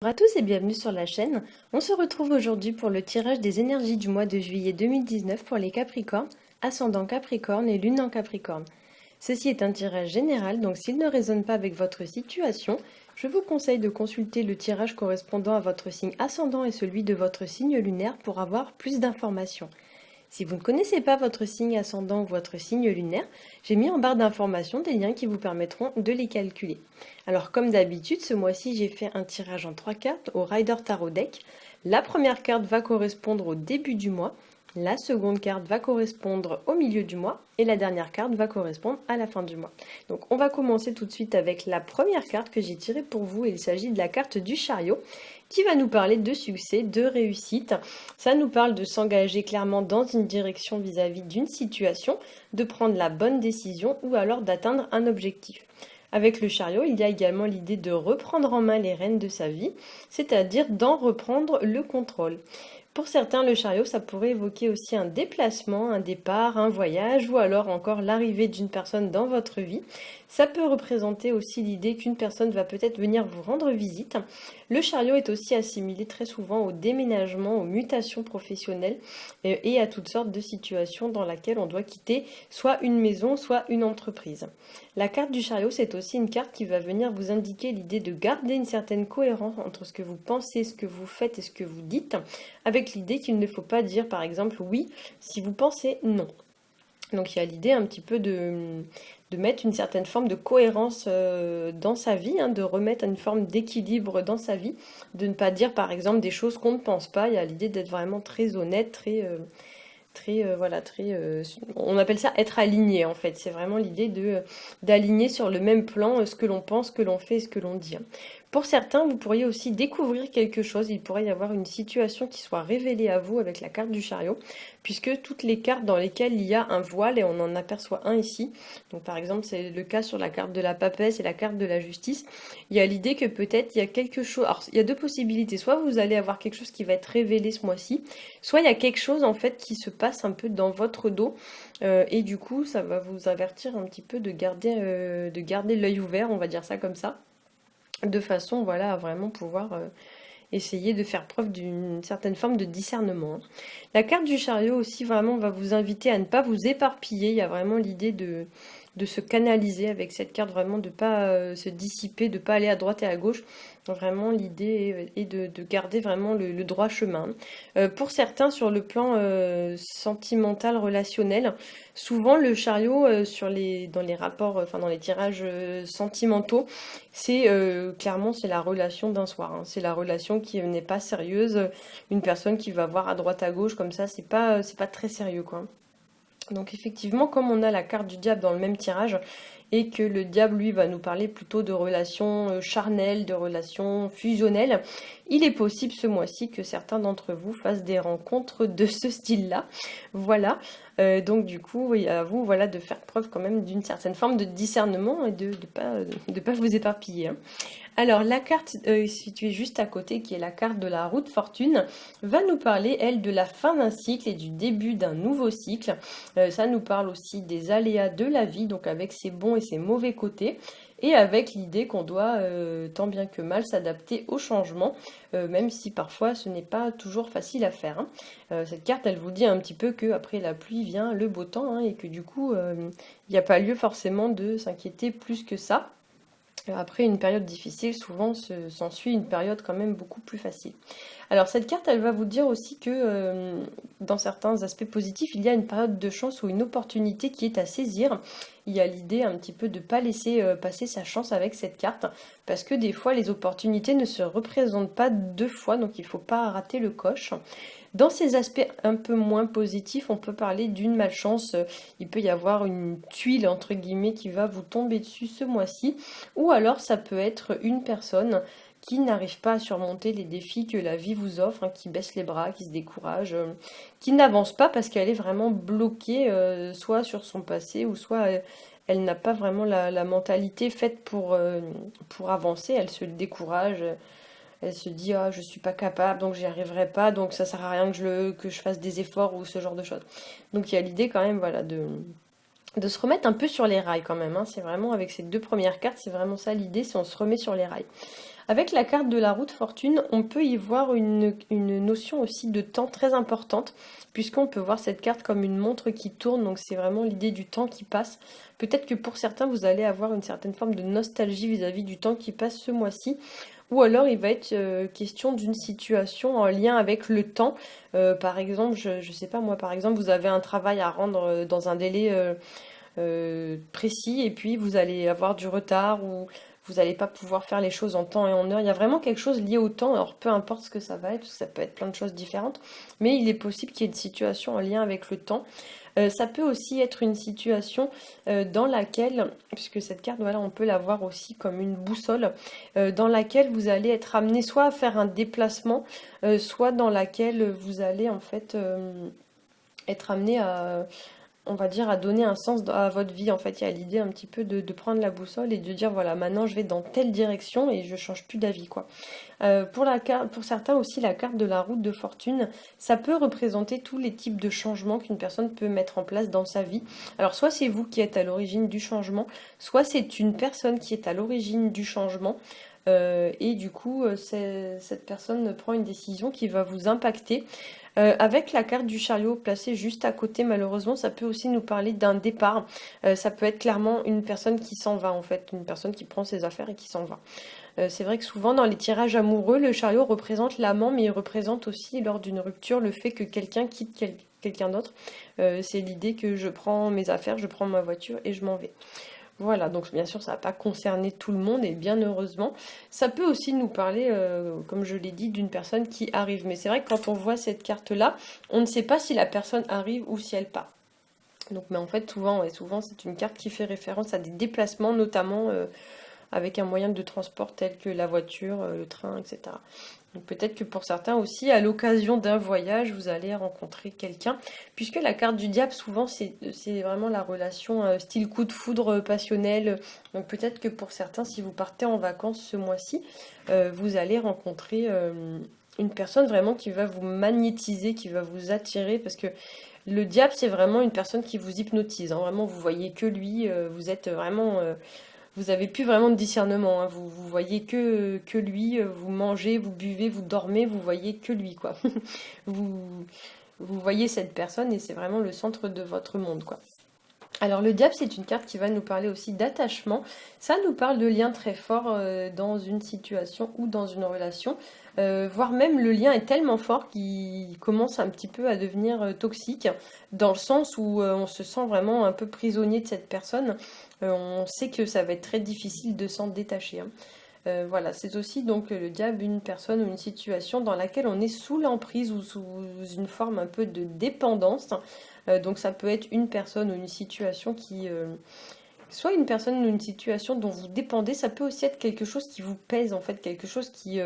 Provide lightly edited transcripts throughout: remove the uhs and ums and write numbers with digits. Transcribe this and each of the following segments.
Bonjour à tous et bienvenue sur la chaîne. On se retrouve aujourd'hui pour le tirage des énergies du mois de juillet 2019 pour les Capricornes, ascendant Capricorne et lune en Capricorne. Ceci est un tirage général, donc s'il ne résonne pas avec votre situation, je vous conseille de consulter le tirage correspondant à votre signe ascendant et celui de votre signe lunaire pour avoir plus d'informations. Si vous ne connaissez pas votre signe ascendant ou votre signe lunaire, j'ai mis en barre d'informations des liens qui vous permettront de les calculer. Alors comme d'habitude, ce mois-ci j'ai fait un tirage en 3 cartes au Rider Tarot Deck. La première carte va correspondre au début du mois, la seconde carte va correspondre au milieu du mois et la dernière carte va correspondre à la fin du mois. Donc on va commencer tout de suite avec la première carte que j'ai tirée pour vous. Il s'agit de la carte du chariot qui va nous parler de succès, de réussite. Ça nous parle de s'engager clairement dans une direction vis-à-vis d'une situation, de prendre la bonne décision ou alors d'atteindre un objectif. Avec le chariot, il y a également l'idée de reprendre en main les rênes de sa vie, c'est-à-dire d'en reprendre le contrôle. Pour certains, le chariot, ça pourrait évoquer aussi un déplacement, un départ, un voyage ou alors encore l'arrivée d'une personne dans votre vie. Ça peut représenter aussi l'idée qu'une personne va peut-être venir vous rendre visite. Le chariot est aussi assimilé très souvent au déménagement, aux mutations professionnelles et à toutes sortes de situations dans lesquelles on doit quitter soit une maison, soit une entreprise. La carte du chariot, c'est aussi une carte qui va venir vous indiquer l'idée de garder une certaine cohérence entre ce que vous pensez, ce que vous faites et ce que vous dites, avec l'idée qu'il ne faut pas dire par exemple oui si vous pensez non. Donc il y a l'idée un petit peu de mettre une certaine forme de cohérence dans sa vie, de remettre une forme d'équilibre dans sa vie, de ne pas dire par exemple des choses qu'on ne pense pas. Il y a l'idée d'être vraiment très honnête, on appelle ça être aligné en fait. C'est vraiment l'idée d'aligner sur le même plan ce que l'on pense, ce que l'on fait et ce que l'on dit. Pour certains, vous pourriez aussi découvrir quelque chose. Il pourrait y avoir une situation qui soit révélée à vous avec la carte du chariot, puisque toutes les cartes dans lesquelles il y a un voile, et on en aperçoit un ici, donc par exemple c'est le cas sur la carte de la papesse et la carte de la justice, il y a l'idée que peut-être il y a quelque chose, alors il y a deux possibilités, soit vous allez avoir quelque chose qui va être révélé ce mois-ci, soit il y a quelque chose en fait qui se passe un peu dans votre dos, et du coup ça va vous avertir un petit peu de garder l'œil ouvert, on va dire ça comme ça, de façon voilà, à vraiment pouvoir essayer de faire preuve d'une certaine forme de discernement. La carte du chariot aussi vraiment va vous inviter à ne pas vous éparpiller. Il y a vraiment l'idée de se canaliser avec cette carte, vraiment de ne pas se dissiper, de ne pas aller à droite et à gauche. Vraiment l'idée est de garder vraiment le droit chemin. Pour certains, sur le plan sentimental, relationnel, souvent le chariot dans les rapports, enfin dans les tirages sentimentaux, c'est clairement c'est la relation d'un soir. C'est la relation qui n'est pas sérieuse. Une personne qui va voir à droite à gauche comme ça, c'est pas très sérieux quoi. Donc effectivement, comme on a la carte du diable dans le même tirage, et que le diable, lui, va nous parler plutôt de relations charnelles, de relations fusionnelles, il est possible ce mois-ci que certains d'entre vous fassent des rencontres de ce style-là. Voilà. Donc du coup, oui, à vous voilà, de faire preuve quand même d'une certaine forme de discernement et de pas vous éparpiller. Alors, la carte située juste à côté, qui est la carte de la roue de fortune, va nous parler, elle, de la fin d'un cycle et du début d'un nouveau cycle. Ça nous parle aussi des aléas de la vie, donc avec ses bons et ses mauvais côtés, et avec l'idée qu'on doit, tant bien que mal, s'adapter au changement, même si parfois ce n'est pas toujours facile à faire. Cette carte, elle vous dit un petit peu qu'après la pluie vient le beau temps, et que du coup, il n'y a pas lieu forcément de s'inquiéter plus que ça. Après une période difficile, souvent s'ensuit une période quand même beaucoup plus facile. Alors cette carte, elle va vous dire aussi que dans certains aspects positifs, il y a une période de chance ou une opportunité qui est à saisir. Il y a l'idée un petit peu de ne pas laisser passer sa chance avec cette carte, parce que des fois les opportunités ne se représentent pas deux fois, donc il ne faut pas rater le coche. Dans ces aspects un peu moins positifs, on peut parler d'une malchance. Il peut y avoir une tuile, entre guillemets, qui va vous tomber dessus ce mois-ci. Ou alors ça peut être une personne qui n'arrive pas à surmonter les défis que la vie vous offre, qui baisse les bras, qui se décourage, qui n'avance pas parce qu'elle est vraiment bloquée, soit sur son passé, ou soit elle n'a pas vraiment la mentalité faite pour avancer, elle se décourage. Elle se dit ah je suis pas capable donc j'y arriverai pas donc ça sert à rien que je fasse des efforts ou ce genre de choses. Donc il y a l'idée quand même voilà de se remettre un peu sur les rails quand même. C'est vraiment avec ces deux premières cartes, c'est vraiment ça l'idée, c'est on se remet sur les rails. Avec la carte de la roue de fortune, on peut y voir une notion aussi de temps très importante, puisqu'on peut voir cette carte comme une montre qui tourne, donc c'est vraiment l'idée du temps qui passe. Peut-être que pour certains, vous allez avoir une certaine forme de nostalgie vis-à-vis du temps qui passe ce mois-ci, ou alors il va être question d'une situation en lien avec le temps. Par exemple, je sais pas moi, par exemple, vous avez un travail à rendre dans un délai précis et puis vous allez avoir du retard ou vous n'allez pas pouvoir faire les choses en temps et en heure. Il y a vraiment quelque chose lié au temps, alors peu importe ce que ça va être, parce que ça peut être plein de choses différentes, mais il est possible qu'il y ait une situation en lien avec le temps. Ça peut aussi être une situation dans laquelle, puisque cette carte, voilà, on peut la voir aussi comme une boussole, dans laquelle vous allez être amené soit à faire un déplacement, soit dans laquelle vous allez en fait être amené à, on va dire, à donner un sens à votre vie. En fait, il y a l'idée un petit peu de prendre la boussole et de dire, voilà, maintenant je vais dans telle direction et je change plus d'avis, quoi. Pour certains aussi, la carte de la roue de fortune, ça peut représenter tous les types de changements qu'une personne peut mettre en place dans sa vie. Alors, soit c'est vous qui êtes à l'origine du changement, soit c'est une personne qui est à l'origine du changement. Et du coup, cette personne prend une décision qui va vous impacter. Avec la carte du chariot placée juste à côté, malheureusement, ça peut aussi nous parler d'un départ. Ça peut être clairement une personne qui s'en va, en fait, une personne qui prend ses affaires et qui s'en va. C'est vrai que souvent dans les tirages amoureux, le chariot représente l'amant, mais il représente aussi lors d'une rupture le fait que quelqu'un quitte quelqu'un d'autre. C'est l'idée que je prends mes affaires, je prends ma voiture et je m'en vais. Voilà, donc bien sûr, ça va pas concerner tout le monde et bien heureusement. Ça peut aussi nous parler, comme je l'ai dit, d'une personne qui arrive. Mais c'est vrai que quand on voit cette carte-là, on ne sait pas si la personne arrive ou si elle part. Donc, mais en fait, souvent, ouais, souvent c'est une carte qui fait référence à des déplacements, notamment avec un moyen de transport tel que la voiture, le train, etc. Donc peut-être que pour certains aussi, à l'occasion d'un voyage, vous allez rencontrer quelqu'un, puisque la carte du diable, souvent, c'est vraiment la relation style coup de foudre passionnel. Donc peut-être que pour certains, si vous partez en vacances ce mois-ci, vous allez rencontrer une personne vraiment qui va vous magnétiser, qui va vous attirer, parce que le diable, c'est vraiment une personne qui vous hypnotise, hein. Vraiment, vous voyez que lui, vous êtes vraiment... vous avez plus vraiment de discernement, hein. Vous voyez que lui, vous mangez, vous buvez, vous dormez, vous voyez que lui, quoi. Vous, vous voyez cette personne et c'est vraiment le centre de votre monde, quoi. Alors le diable, c'est une carte qui va nous parler aussi d'attachement. Ça nous parle de liens très forts dans une situation ou dans une relation. Voire même le lien est tellement fort qu'il commence un petit peu à devenir toxique, dans le sens où on se sent vraiment un peu prisonnier de cette personne. On sait que ça va être très difficile de s'en détacher, hein. Voilà, c'est aussi donc le diable, une personne ou une situation dans laquelle on est sous l'emprise ou sous une forme un peu de dépendance. Donc ça peut être une personne ou une situation qui... soit une personne ou une situation dont vous dépendez, ça peut aussi être quelque chose qui vous pèse en fait, quelque chose qui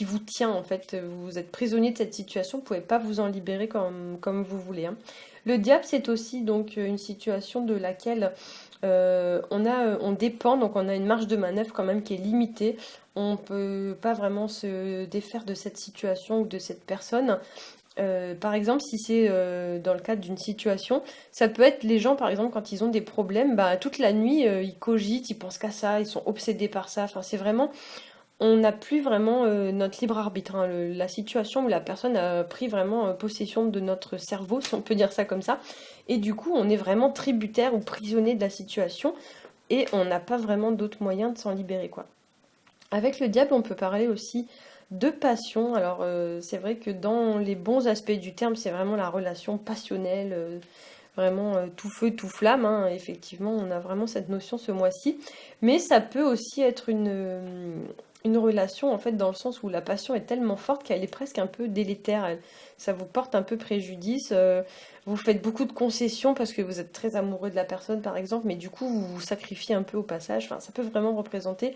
vous tient en fait. Vous êtes prisonnier de cette situation, vous ne pouvez pas vous en libérer comme vous voulez, hein. Le diable, c'est aussi donc une situation de laquelle on dépend, donc on a une marge de manœuvre quand même qui est limitée. On ne peut pas vraiment se défaire de cette situation ou de cette personne. Par exemple, si c'est dans le cadre d'une situation, ça peut être les gens, par exemple, quand ils ont des problèmes, bah, toute la nuit, ils cogitent, ils pensent qu'à ça, ils sont obsédés par ça. Enfin, c'est vraiment, on n'a plus vraiment notre libre arbitre, hein. La situation où la personne a pris vraiment possession de notre cerveau, si on peut dire ça comme ça. Et du coup, on est vraiment tributaire ou prisonnier de la situation et on n'a pas vraiment d'autre moyen de s'en libérer, quoi. Avec le diable, on peut parler aussi de passion. Alors, c'est vrai que dans les bons aspects du terme, c'est vraiment la relation passionnelle, vraiment tout feu, tout flamme, hein. Effectivement, on a vraiment cette notion ce mois-ci. Mais ça peut aussi être une relation, en fait, dans le sens où la passion est tellement forte qu'elle est presque un peu délétère. Ça vous porte un peu préjudice. Vous faites beaucoup de concessions parce que vous êtes très amoureux de la personne, par exemple, mais du coup, vous vous sacrifiez un peu au passage. Enfin, ça peut vraiment représenter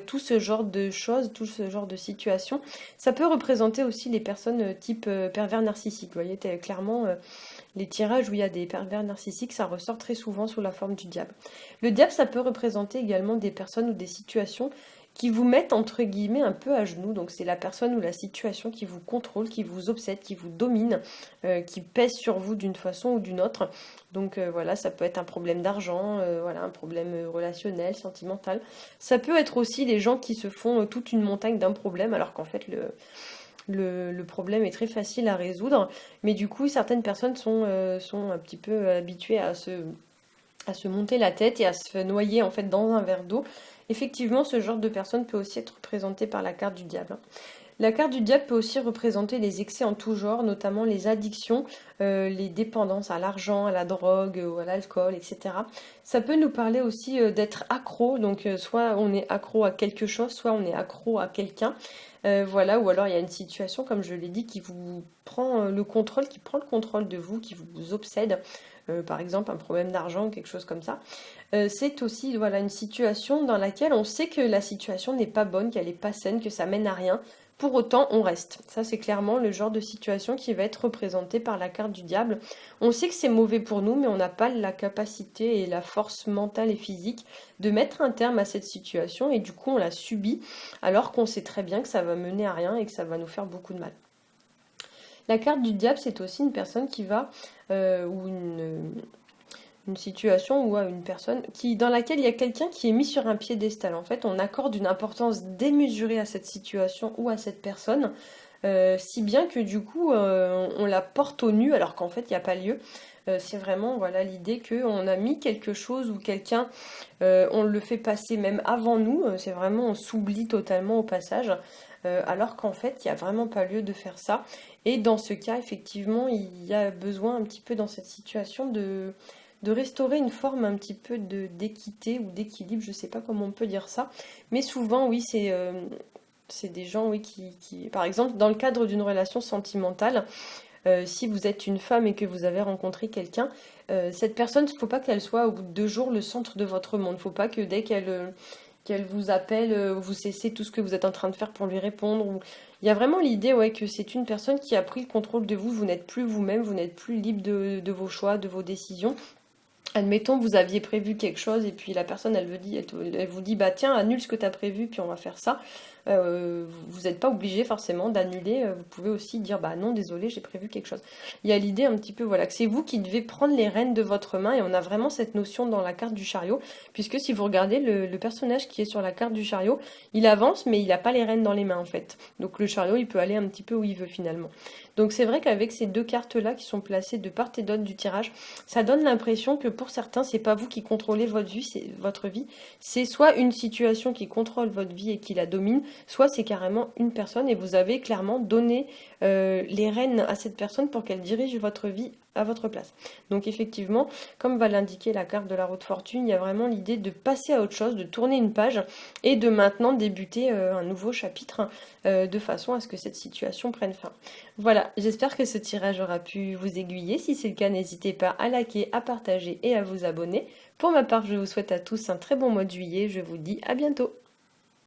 tout ce genre de choses, tout ce genre de situations. Ça peut représenter aussi les personnes type pervers narcissique. Vous voyez, clairement, les tirages où il y a des pervers narcissiques, ça ressort très souvent sous la forme du diable. Le diable, ça peut représenter également des personnes ou des situations qui vous mettent entre guillemets un peu à genoux. Donc c'est la personne ou la situation qui vous contrôle, qui vous obsède, qui vous domine, qui pèse sur vous d'une façon ou d'une autre. Donc voilà, ça peut être un problème d'argent, voilà, un problème relationnel, sentimental. Ça peut être aussi les gens qui se font toute une montagne d'un problème, alors qu'en fait le problème est très facile à résoudre. Mais du coup, certaines personnes sont un petit peu habituées à se monter la tête et à se noyer en fait dans un verre d'eau. Effectivement, ce genre de personne peut aussi être représenté par la carte du diable. La carte du diable peut aussi représenter les excès en tout genre, notamment les addictions, les dépendances à l'argent, à la drogue, ou à l'alcool, etc. Ça peut nous parler aussi d'être accro, donc soit on est accro à quelque chose, soit on est accro à quelqu'un. Voilà, ou alors il y a une situation, comme je l'ai dit, qui vous prend le contrôle, qui prend le contrôle de vous, qui vous obsède. Par exemple, un problème d'argent ou quelque chose comme ça. C'est aussi voilà, une situation dans laquelle on sait que la situation n'est pas bonne, qu'elle n'est pas saine, que ça mène à rien. Pour autant, on reste. Ça, c'est clairement le genre de situation qui va être représenté par la carte du diable. On sait que c'est mauvais pour nous, mais on n'a pas la capacité et la force mentale et physique de mettre un terme à cette situation, et du coup, on la subit, alors qu'on sait très bien que ça va mener à rien et que ça va nous faire beaucoup de mal. La carte du diable, c'est aussi une personne qui va, ou une situation ou une personne dans laquelle il y a quelqu'un qui est mis sur un piédestal. En fait, on accorde une importance démesurée à cette situation ou à cette personne, si bien que du coup, on la porte au nu alors qu'en fait, il n'y a pas lieu. C'est vraiment voilà l'idée qu'on a mis quelque chose ou quelqu'un, on le fait passer même avant nous. C'est vraiment, on s'oublie totalement au passage. Alors qu'en fait, il n'y a vraiment pas lieu de faire ça. Et dans ce cas, effectivement, il y a besoin un petit peu dans cette situation de restaurer une forme un petit peu d'équité ou d'équilibre, je ne sais pas comment on peut dire ça. Mais souvent, oui, c'est des gens oui, par exemple, dans le cadre d'une relation sentimentale, si vous êtes une femme et que vous avez rencontré quelqu'un, cette personne, il ne faut pas qu'elle soit au bout de 2 jours le centre de votre monde. Il ne faut pas que dès qu'elle vous appelle, vous cessez tout ce que vous êtes en train de faire pour lui répondre. Il y a vraiment l'idée ouais, que c'est une personne qui a pris le contrôle de vous, vous n'êtes plus vous-même, vous n'êtes plus libre de vos choix, de vos décisions. Admettons, vous aviez prévu quelque chose et puis la personne, elle vous dit, bah tiens, annule ce que tu as prévu, puis on va faire ça. Vous n'êtes pas obligé forcément d'annuler. Vous pouvez aussi dire, bah non, désolé, j'ai prévu quelque chose. Il y a l'idée un petit peu, voilà, que c'est vous qui devez prendre les rênes de votre main et on a vraiment cette notion dans la carte du chariot, puisque si vous regardez le personnage qui est sur la carte du chariot, il avance, mais il n'a pas les rênes dans les mains en fait. Donc le chariot, il peut aller un petit peu où il veut finalement. Donc c'est vrai qu'avec ces deux cartes-là qui sont placées de part et d'autre du tirage, ça donne l'impression que pour certains, c'est pas vous qui contrôlez votre vie, c'est soit une situation qui contrôle votre vie et qui la domine, soit c'est carrément une personne et vous avez clairement donné les rênes à cette personne pour qu'elle dirige votre vie à votre place. Donc effectivement, comme va l'indiquer la carte de la roue de fortune, il y a vraiment l'idée de passer à autre chose, de tourner une page et de maintenant débuter un nouveau chapitre de façon à ce que cette situation prenne fin. Voilà, j'espère que ce tirage aura pu vous aiguiller. Si c'est le cas, n'hésitez pas à liker, à partager et à vous abonner. Pour ma part, je vous souhaite à tous un très bon mois de juillet. Je vous dis à bientôt.